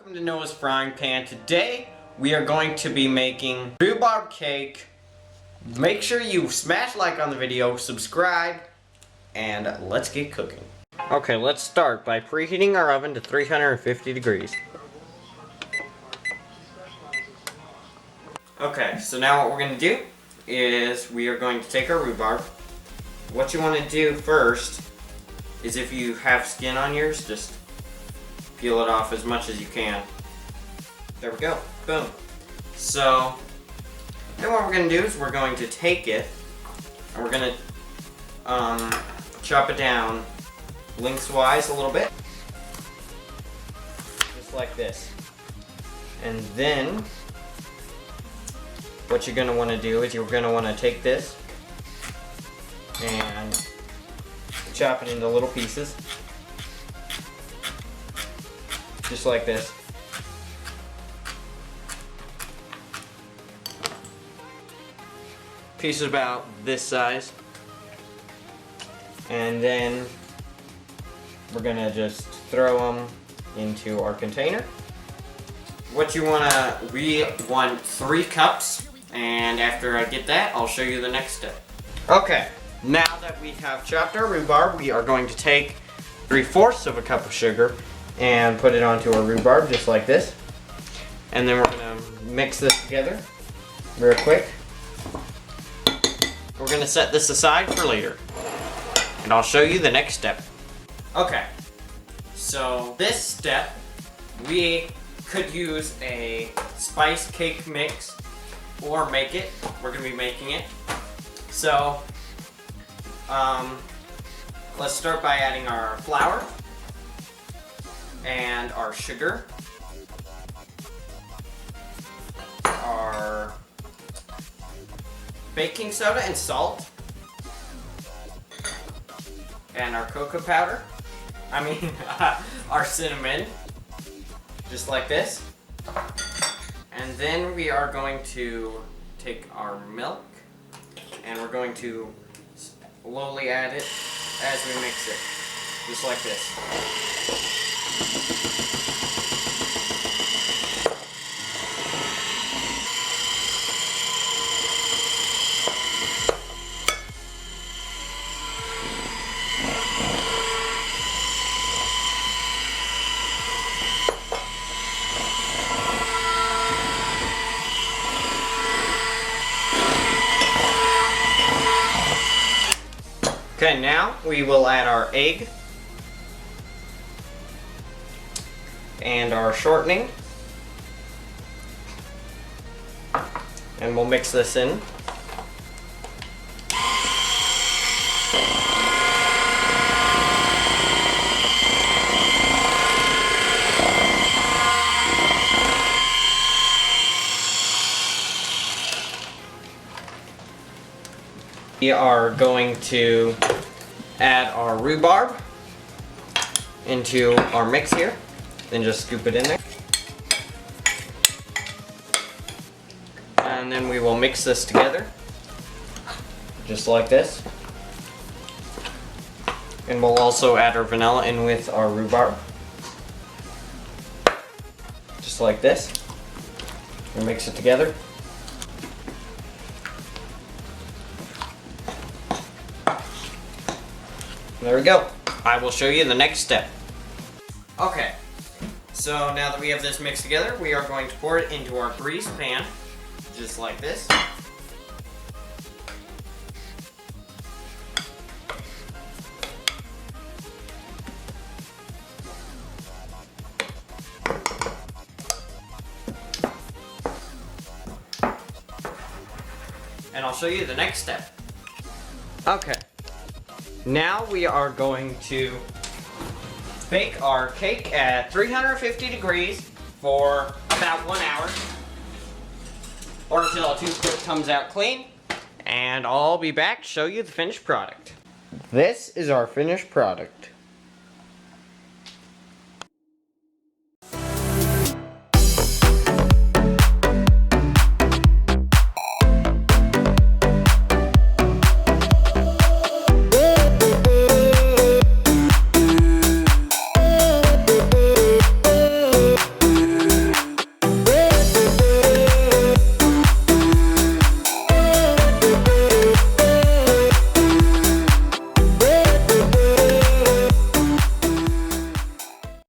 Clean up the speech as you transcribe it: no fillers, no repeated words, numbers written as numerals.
Welcome to Noah's Frying Pan. Today we are going to be making rhubarb cake. Make sure you smash like on the video, subscribe, and let's get cooking. Okay, let's start by preheating our oven to 350 degrees. Okay, so now what we're going to do is we are going to take our rhubarb. What you want to do first is, if you have skin on yours, just peel it off as much as you can. There we go. Boom. So then what we're going to do is we're going to take it and we're going to chop it down lengthwise a little bit. Just like this. And then what you're going to want to do is you're going to want to take this and chop it into little pieces. Just like this. Pieces about this size. And then we're gonna just throw them into our container. What you wanna, we want 3 cups, and after I get that, I'll show you the next step. Okay, now that we have chopped our rhubarb, we are going to take 3/4 of a cup of sugar and put it onto our rhubarb just like this. And then we're gonna mix this together real quick. We're gonna set this aside for later, and I'll show you the next step. Okay, so this step, we could use a spice cake mix or make it. We're gonna be making it. So let's start by adding our flour and our sugar, our baking soda and salt, and our cocoa powder. Our cinnamon, just like this. And then we are going to take our milk and we're going to slowly add it as we mix it, just like this. Okay, now we will add our egg and our shortening, and we'll mix this in. We are going to add our rhubarb into our mix here, then just scoop it in there. And then we will mix this together, just like this. And we'll also add our vanilla in with our rhubarb, just like this. And mix it together. There we go. I will show you the next step. Okay, so now that we have this mixed together, we are going to pour it into our greased pan, just like this. And I'll show you the next step. Okay. Now we are going to bake our cake at 350 degrees for about 1 hour, or until our toothpick comes out clean, and I'll be back to show you the finished product. This is our finished product.